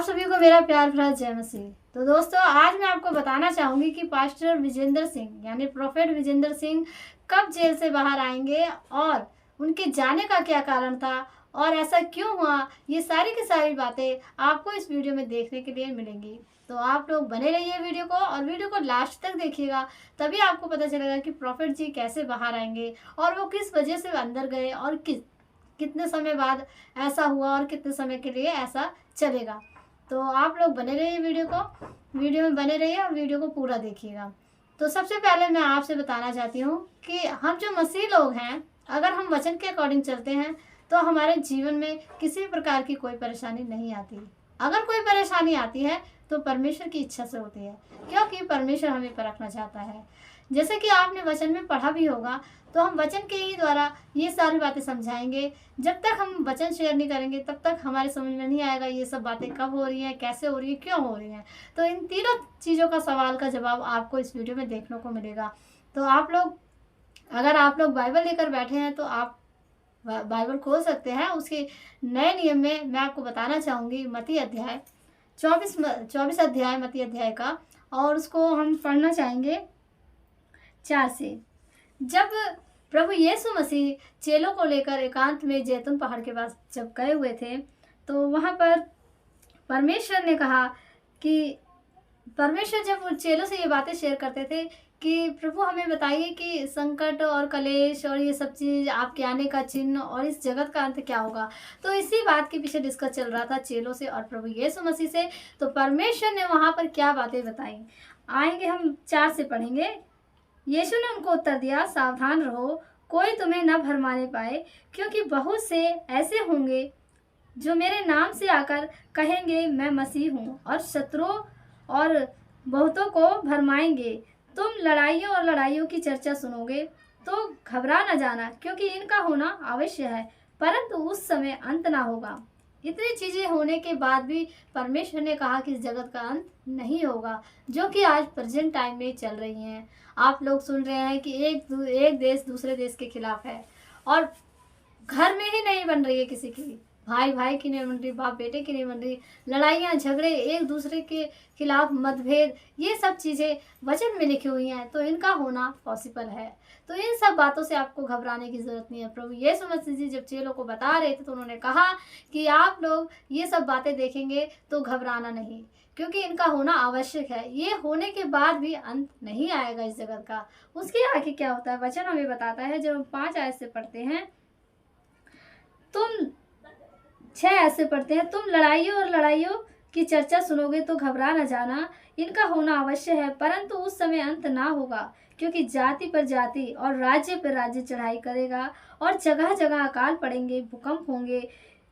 आप सभी को मेरा प्यार भरा जय मसीह। तो दोस्तों, आज मैं आपको बताना चाहूँगी कि पास्टर विजेंद्र सिंह यानी प्रोफेट विजेंद्र सिंह कब जेल से बाहर आएंगे और उनके जाने का क्या कारण था और ऐसा क्यों हुआ। ये सारी की सारी बातें आपको इस वीडियो में देखने के लिए मिलेंगी। तो आप लोग बने रहिए वीडियो को और वीडियो को लास्ट तक देखिएगा, तभी आपको पता चलेगा कि प्रोफेट जी कैसे बाहर आएंगे और वो किस वजह से अंदर गए और कितने समय बाद ऐसा हुआ और कितने समय के लिए ऐसा चलेगा। तो आप लोग बने रहिए वीडियो में बने रहिए और वीडियो को पूरा देखिएगा। तो सबसे पहले मैं आपसे बताना चाहती हूँ कि हम जो मसीह लोग हैं, अगर हम वचन के अकॉर्डिंग चलते हैं तो हमारे जीवन में किसी प्रकार की कोई परेशानी नहीं आती। अगर कोई परेशानी आती है तो परमेश्वर की इच्छा से होती है, क्योंकि परमेश्वर हमें परखना चाहता है। जैसे कि आपने वचन में पढ़ा भी होगा, तो हम वचन के ही द्वारा ये सारी बातें समझाएंगे। जब तक हम वचन शेयर नहीं करेंगे तब तक हमारे समझ में नहीं आएगा ये सब बातें कब हो रही हैं, कैसे हो रही है, क्यों हो रही हैं। तो इन तीनों चीज़ों का सवाल का जवाब आपको इस वीडियो में देखने को मिलेगा। तो अगर आप लोग बाइबल लेकर बैठे हैं तो आप बाइबल खोल सकते हैं। उसके नए नियम में मैं आपको बताना चाहूँगी मत्ती अध्याय 24 अध्याय मत्ती अध्याय का, और उसको हम पढ़ना चाहेंगे 4 से। जब प्रभु यीशु मसीह चेलों को लेकर एकांत में जैतून पहाड़ के पास जब गए हुए थे, तो वहाँ पर परमेश्वर ने कहा कि परमेश्वर जब चेलों से ये बातें शेयर करते थे कि प्रभु हमें बताइए कि संकट और कलेश और ये सब चीज़, आपके आने का चिन्ह और इस जगत का अंत क्या होगा। तो इसी बात के पीछे डिस्कस चल रहा था चेलों से और प्रभु यीशु मसीह से। तो परमेश्वर ने वहाँ पर क्या बातें बताई, आएंगे हम 4 से पढ़ेंगे। यीशु ने उनको उत्तर दिया, सावधान रहो, कोई तुम्हें न भरमाने पाए, क्योंकि बहुत से ऐसे होंगे जो मेरे नाम से आकर कहेंगे मैं मसीह हूँ, और शत्रुओं और बहुतों को भरमाएंगे। तुम लड़ाइयों और लड़ाइयों की चर्चा सुनोगे तो घबरा न जाना, क्योंकि इनका होना अवश्य है, परंतु उस समय अंत ना होगा। इतनी चीज़ें होने के बाद भी परमेश्वर ने कहा कि इस जगत का अंत नहीं होगा, जो कि आज प्रेजेंट टाइम में चल रही हैं। आप लोग सुन रहे हैं कि एक देश दूसरे देश के खिलाफ है, और घर में ही नहीं बन रही है किसी की, भाई भाई की नहीं बन रही, बाप बेटे की नहीं बन रही, लड़ाइयाँ झगड़े, एक दूसरे के खिलाफ मतभेद, ये सब चीज़ें वचन में लिखी हुई हैं, तो इनका होना पॉसिबल है। तो इन सब बातों से आपको घबराने की ज़रूरत नहीं है। प्रभु यीशु मसीह जी जब चेलों को बता रहे थे तो उन्होंने कहा कि आप लोग ये सब बातें देखेंगे तो घबराना नहीं, क्योंकि इनका होना आवश्यक है। ये होने के बाद भी अंत नहीं आएगा इस जगत का। उसके आगे क्या होता है वचन हमें बताता है। जब हम 5 आयत से पढ़ते हैं, तुम 6 ऐसे पढ़ते हैं, तुम लड़ाइयों और लड़ाइयों की चर्चा सुनोगे तो घबरा न जाना, इनका होना अवश्य है, परंतु उस समय अंत ना होगा, क्योंकि जाति पर जाति और राज्य पर राज्य चढ़ाई करेगा, और जगह जगह अकाल पड़ेंगे, भूकंप होंगे,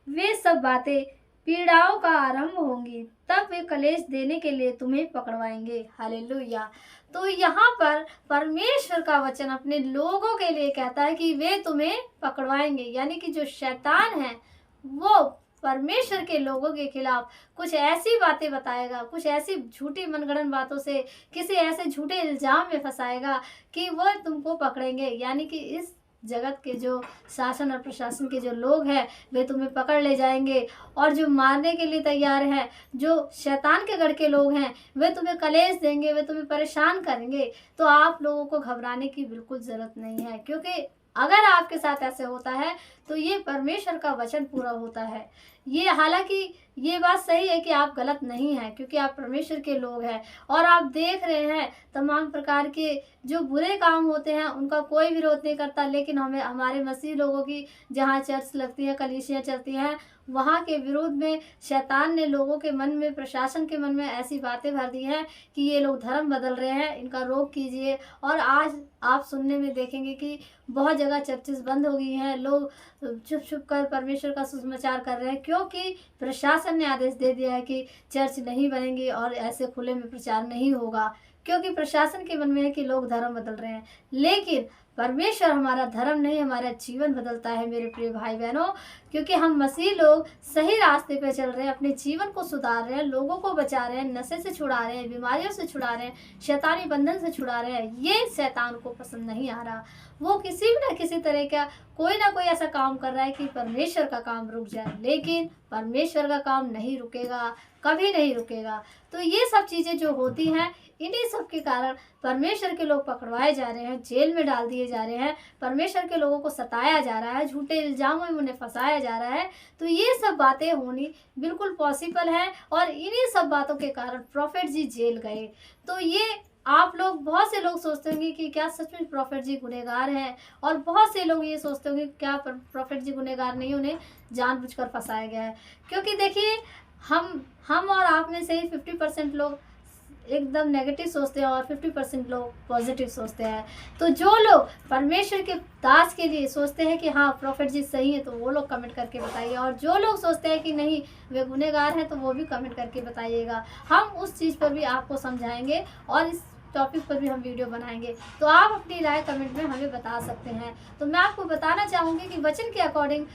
वे सब बातें पीड़ाओं का आरंभ होंगी, तब वे कलेश देने के लिए तुम्हें पकड़वाएंगे। हालेलुया। तो यहाँ पर परमेश्वर का वचन अपने लोगों के लिए कहता है कि वे तुम्हें पकड़वाएंगे, यानी कि जो शैतान है वो परमेश्वर के लोगों के खिलाफ कुछ ऐसी बातें बताएगा, कुछ ऐसी झूठी मनगढ़ंत बातों से, किसी ऐसे झूठे इल्जाम में फंसाएगा कि वो तुमको पकड़ेंगे। यानी कि इस जगत के जो शासन और प्रशासन के जो लोग हैं वे तुम्हें पकड़ ले जाएंगे, और जो मारने के लिए तैयार हैं, जो शैतान के गढ़ के लोग हैं, वे तुम्हें कलेश देंगे, वे तुम्हें परेशान करेंगे। तो आप लोगों को घबराने की बिल्कुल ज़रूरत नहीं है, क्योंकि अगर आपके साथ ऐसे होता है तो ये परमेश्वर का वचन पूरा होता है। ये हालांकि ये बात सही है कि आप गलत नहीं हैं, क्योंकि आप परमेश्वर के लोग हैं और आप देख रहे हैं तमाम प्रकार के जो बुरे काम होते हैं उनका कोई विरोध नहीं करता। लेकिन हमें हमारे मसीह लोगों की जहाँ चर्च लगती है, कलीसियाँ चलती हैं, वहाँ के विरोध में शैतान ने लोगों के मन में, प्रशासन के मन में ऐसी बातें भर दी हैं कि ये लोग धर्म बदल रहे हैं, इनका रोक कीजिए। और आज आप सुनने में देखेंगे कि बहुत जगह चर्चेस बंद हो गई हैं, लोग छुप छुप कर परमेश्वर का सुसमाचार कर रहे हैं, क्योंकि प्रशासन ने आदेश दे दिया है कि चर्च नहीं बनेंगी और ऐसे खुले में प्रचार नहीं होगा, क्योंकि प्रशासन के मन में है कि लोग धर्म बदल रहे हैं। लेकिन परमेश्वर हमारा धर्म नहीं, हमारा जीवन बदलता है मेरे प्रिय भाई बहनों। क्योंकि हम मसीह लोग सही रास्ते पे चल रहे हैं, अपने जीवन को सुधार रहे हैं, लोगों को बचा रहे हैं, नशे से छुड़ा रहे हैं, बीमारियों से छुड़ा रहे हैं, शैतानी बंधन से छुड़ा रहे हैं। ये शैतान को पसंद नहीं आ रहा। वो किसी भी ना किसी तरह का कोई ना कोई ऐसा काम कर रहा है कि परमेश्वर का काम रुक जाए, लेकिन परमेश्वर का काम नहीं रुकेगा, कभी नहीं रुकेगा। तो ये सब चीज़ें जो होती हैं, इन्हीं सब के कारण परमेश्वर के लोग पकड़वाए जा रहे हैं, जेल में डाल दिए जा रहे हैं, परमेश्वर के लोगों को सताया जा रहा है, झूठे इल्ज़ामों में उन्हें फंसाया जा रहा है। तो ये सब बातें होनी बिल्कुल पॉसिबल है, और इन्हीं सब बातों के कारण प्रॉफिट जी जेल गए। तो ये आप लोग, बहुत से लोग सोचते होंगे कि क्या सच में प्रॉफिट जी गुनहगार हैं, और बहुत से लोग ये सोचते होंगे क्या प्रॉफिट जी गुनहगार नहीं, उन्हें जानबूझकर फंसाया गया है। क्योंकि देखिए, हम और आप में से ही 50% लोग एकदम नेगेटिव सोचते हैं और 50% लोग पॉजिटिव सोचते हैं। तो जो लोग परमेश्वर के दास के लिए सोचते हैं कि हाँ प्रॉफिट जी सही है, तो वो लोग कमेंट करके बताइए, और जो लोग सोचते हैं कि नहीं वे गुनहगार हैं, तो वो भी कमेंट करके बताइएगा। हम उस चीज़ पर भी आपको समझाएंगे और इस टॉपिक पर भी हम वीडियो बनाएंगे। तो आप अपनी राय कमेंट में हमें बता सकते हैं। तो मैं आपको बताना चाहूँगी कि वचन के अकॉर्डिंग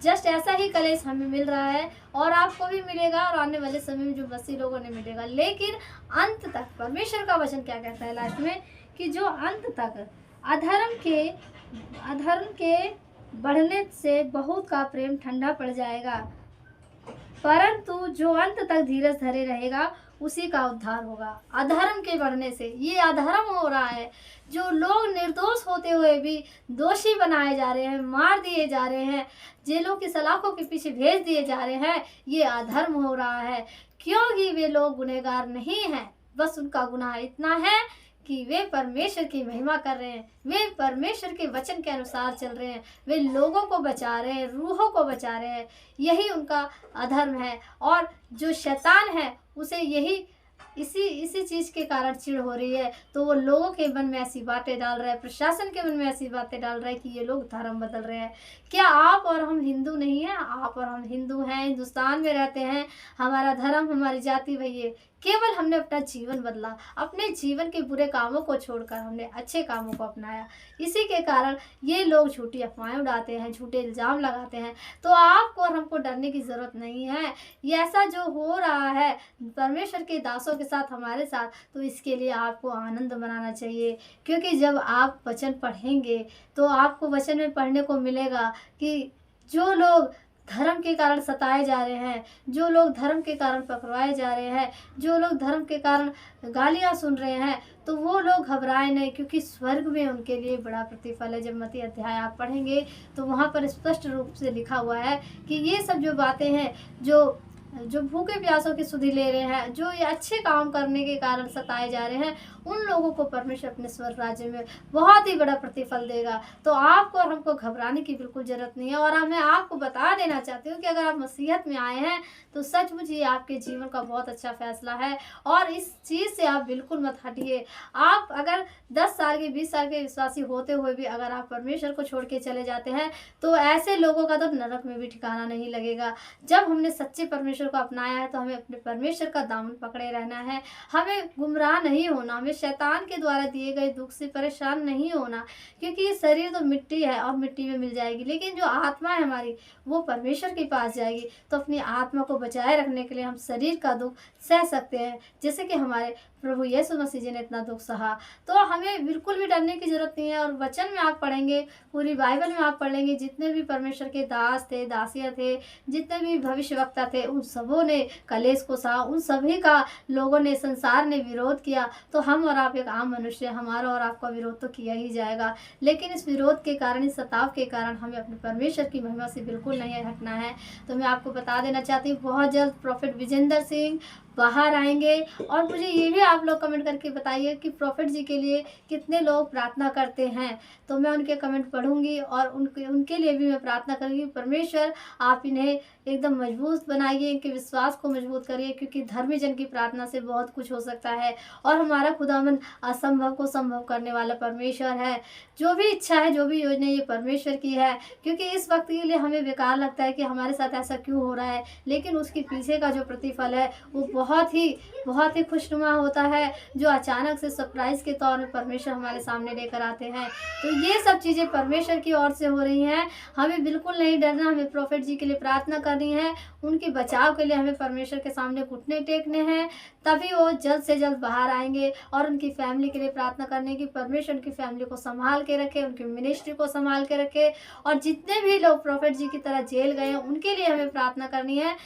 जस्ट ऐसा ही कलेश हमें मिल रहा है, और आपको भी मिलेगा, और आने वाले समय में जो मसीह लोगों ने मिलेगा। लेकिन अंत तक परमेश्वर का वचन क्या कहता है लास्ट में, कि जो अंत तक अधर्म के बढ़ने से बहुत का प्रेम ठंडा पड़ जाएगा, परंतु जो अंत तक धीरज धरे रहेगा उसी का उद्धार होगा। अधर्म के बढ़ने से, ये अधर्म हो रहा है, जो लोग निर्दोष होते हुए भी दोषी बनाए जा रहे हैं, मार दिए जा रहे हैं, जेलों की सलाखों के पीछे भेज दिए जा रहे हैं, ये अधर्म हो रहा है। क्योंकि वे लोग गुनहगार नहीं हैं, बस उनका गुनाह इतना है कि वे परमेश्वर की महिमा कर रहे हैं, वे परमेश्वर के वचन के अनुसार चल रहे हैं, वे लोगों को बचा रहे हैं, रूहों को बचा रहे हैं। यही उनका अधर्म है। और जो शैतान है उसे यही इसी चीज़ के कारण चिढ़ हो रही है, तो वो लोगों के मन में ऐसी बातें डाल रहा है, प्रशासन के मन में ऐसी बातें डाल रहा है कि ये लोग धर्म बदल रहे हैं। क्या आप और हम हिंदू नहीं हैं? आप और हम हिंदू हैं, हिंदुस्तान में रहते हैं, हमारा धर्म, हमारी जाति वही है। केवल हमने अपना जीवन बदला, अपने जीवन के बुरे कामों को छोड़कर हमने अच्छे कामों को अपनाया। इसी के कारण ये लोग झूठी अफवाहें उड़ाते हैं, झूठे इल्ज़ाम लगाते हैं। तो आपको और हमको डरने की ज़रूरत नहीं है। ये ऐसा जो हो रहा है परमेश्वर के दासों के साथ, हमारे साथ, तो इसके लिए आपको आनंद मनाना चाहिए। क्योंकि जब आप वचन पढ़ेंगे तो आपको वचन में पढ़ने को मिलेगा कि जो लोग धर्म के कारण सताए जा रहे हैं, जो लोग धर्म के कारण पकड़वाए जा रहे हैं, जो लोग धर्म के कारण गालियां सुन रहे हैं, तो वो लोग घबराए नहीं, क्योंकि स्वर्ग में उनके लिए बड़ा प्रतिफल है। जब मत्ती अध्याय आप पढ़ेंगे तो वहाँ पर स्पष्ट रूप से लिखा हुआ है कि ये सब जो बातें हैं, जो भूखे प्यासों की सुधि ले रहे हैं, जो ये अच्छे काम करने के कारण सताए जा रहे हैं, उन लोगों को परमेश्वर अपने स्वर्ग राज्य में बहुत ही बड़ा प्रतिफल देगा। तो आपको और हमको घबराने की बिल्कुल ज़रूरत नहीं है। और मैं आपको बता देना चाहती हूँ कि अगर आप मसीहत में आए हैं तो सचमुच ये आपके जीवन का बहुत अच्छा फैसला है, और इस चीज़ से आप बिल्कुल मत हटिए। आप अगर 10 साल के 20 साल के विश्वासी होते हुए भी अगर आप परमेश्वर को छोड़ के चले जाते हैं, तो ऐसे लोगों का तो नरक में भी ठिकाना नहीं लगेगा। जब हमने सच्चे परमेश्वर को अपनाया है तो हमें अपने परमेश्वर का दामन पकड़े रहना है। हमें गुमराह नहीं होना, हमें शैतान के द्वारा दिए गए दुख से परेशान नहीं होना, क्योंकि ये शरीर तो मिट्टी है और मिट्टी में मिल जाएगी, लेकिन जो आत्मा है हमारी वो परमेश्वर के पास जाएगी। तो अपनी आत्मा को बचाए रखने के लिए हम शरीर का दुख सह सकते हैं, जैसे कि हमारे प्रभु यीशु मसीह जी ने इतना दुख सहा। तो हमें बिल्कुल भी डरने की जरूरत नहीं है। और वचन में आप पढ़ेंगे, पूरी बाइबल में आप पढ़ लेंगे, जितने भी परमेश्वर के दास थे, दासियाँ थे, जितने भी भविष्यवक्ता थे, उन सबों ने कलेश को सहा, उन सभी का लोगों ने, संसार ने विरोध किया। तो हम और आप एक आम मनुष्य, हमारा और आपका विरोध तो किया ही जाएगा, लेकिन इस विरोध के कारण, इस सताव के कारण हमें अपने परमेश्वर की महिमा से बिल्कुल नहीं हटना है। तो मैं आपको बता देना चाहती हूँ, बहुत जल्द प्रॉफिट विजेंद्र सिंह बाहर आएंगे। और मुझे ये भी आप लोग कमेंट करके बताइए कि प्रॉफिट जी के लिए कितने लोग प्रार्थना करते हैं। तो मैं उनके कमेंट पढ़ूंगी और उनके लिए भी मैं प्रार्थना करूंगी। परमेश्वर आप इन्हें एकदम मजबूत बनाइए, इनके विश्वास को मजबूत करिए, क्योंकि धर्मी जन की प्रार्थना से बहुत कुछ हो सकता है। और हमारा खुदावन असंभव को संभव करने वाला परमेश्वर है। जो भी इच्छा है, जो भी योजना, ये परमेश्वर की है। क्योंकि इस वक्त के लिए हमें बेकार लगता है कि हमारे साथ ऐसा क्यों हो रहा है, लेकिन उसके पीछे का जो प्रतिफल है वो बहुत ही खुशनुमा होता है, जो अचानक से सरप्राइज़ के तौर में परमेश्वर हमारे सामने लेकर आते हैं। तो ये सब चीज़ें परमेश्वर की ओर से हो रही हैं। हमें बिल्कुल नहीं डरना, हमें प्रॉफ़ेट जी के लिए प्रार्थना करनी है, उनके बचाव के लिए हमें परमेश्वर के सामने घुटने टेकने हैं, तभी वो जल्द से जल्द बाहर आएँगे। और उनकी फैमिली के लिए प्रार्थना करने की, परमेश्वर उनकी फैमिली को सँभाल के रखे, उनकी मिनिस्ट्री को सँभाल के रखे। और जितने भी लोग प्रॉफ़ेट जी की तरह जेल गए हैं, उनके लिए हमें प्रार्थना करनी है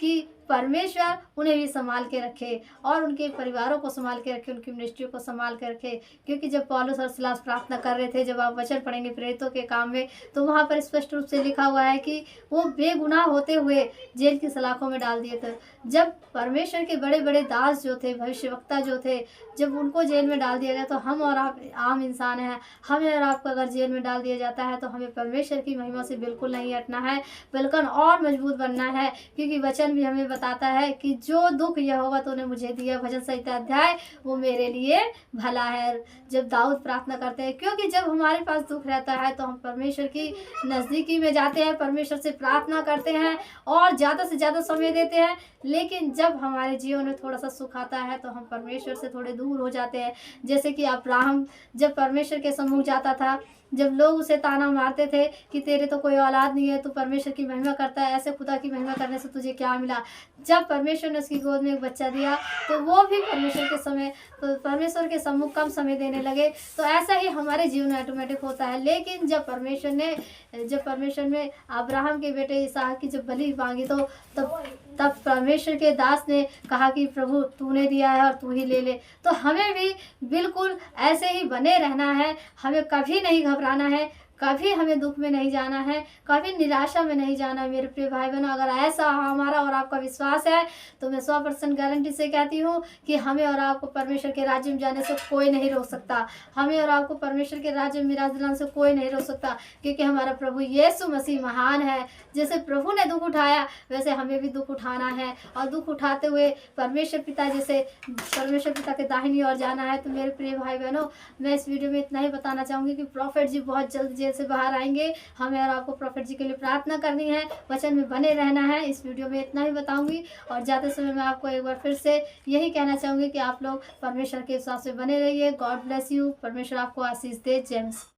कि परमेश्वर उन्हें भी सँभाल के रखे और उनके परिवारों को सँभाल के रखे, उनकी मिनिस्ट्री को सँभाल के रखे। क्योंकि जब पौलुस और सिलास प्रार्थना कर रहे थे, जब आप वचन पढ़ेंगे प्रेरितों के काम में, तो वहाँ पर स्पष्ट रूप से लिखा हुआ है कि वो बेगुनाह होते हुए जेल की सलाखों में डाल दिए थे। जब परमेश्वर के बड़े-बड़े दास जो थे, भविष्यवक्ता जो थे, जब उनको जेल में डाल दिया गया, तो हम और आप आम इंसान हैं, हमें और आपको अगर जेल में डाल दिया जाता है, तो हमें परमेश्वर की महिमा से बिल्कुल नहीं हटना है, बल्कि और मजबूत बनना है। क्योंकि वचन भी हमें बताता है कि जो दुःख यहोवा तूने मुझे दिया, भजन संहिता अध्याय, वो मेरे लिए भला है। जब दाऊद प्रार्थना करते हैं, क्योंकि जब हमारे पास दुःख रहता है तो हम परमेश्वर की नज़दीकी में जाते हैं, परमेश्वर से प्रार्थना करते हैं और ज़्यादा से ज़्यादा समय देते हैं। लेकिन जब हमारे जीवन में थोड़ा-सा सुख आता है, तो हम परमेश्वर से थोड़े दूर हो जाते हैं। जैसे कि अब्राहम जब परमेश्वर के सम्मुख जाता था, जब लोग उसे ताना मारते थे कि तेरे तो कोई औलाद नहीं है, तू परमेश्वर की महिमा करता है, ऐसे खुदा की महिमा करने से तुझे क्या मिला? जब परमेश्वर ने उसकी गोद में एक बच्चा दिया, तो वो भी परमेश्वर के सम्मुख कम समय देने लगे। तो ऐसा ही हमारे जीवन में ऑटोमेटिक होता है। लेकिन जब परमेश्वर ने अब्राहम के बेटे इसहाक की जब बलि मांगी, तो तब परमेश्वर के दास ने कहा कि प्रभु तूने दिया है और तू ही ले ले। तो हमें भी बिल्कुल ऐसे ही बने रहना है, हमें कभी नहीं घबराना है, कभी हमें दुःख में नहीं जाना है, कभी निराशा में नहीं जाना है। मेरे प्रिय भाई बहनों, अगर ऐसा हमारा और आपका विश्वास है, तो मैं 100% गारंटी से कहती हूँ कि हमें और आपको परमेश्वर के राज्य में जाने से कोई नहीं रोक सकता। हमें और आपको परमेश्वर के राज्य में मिराज दिलाने से कोई नहीं रोक सकता, क्योंकि हमारा प्रभु यीशु मसीह महान है। जैसे प्रभु ने दुःख उठाया, वैसे हमें भी दुःख उठाना है और दुःख उठाते हुए परमेश्वर पिता के दाहिनी ओर जाना है। तो मेरे प्रिय भाई बहनों, मैं इस वीडियो में इतना ही बताना चाहूँगी कि प्रॉफेट जी बहुत जल्द जेल से बाहर आएंगे। हमें और आपको प्रॉफेट जी के लिए प्रार्थना करनी है, वचन में बने रहना है। इस वीडियो में इतना ही बताऊंगी और जाते समय मैं आपको एक बार फिर से यही कहना चाहूँगी कि आप लोग परमेश्वर के विश्वास में बने रहिए। God bless you. परमेश्वर आपको आशीष दे। जय मसीह।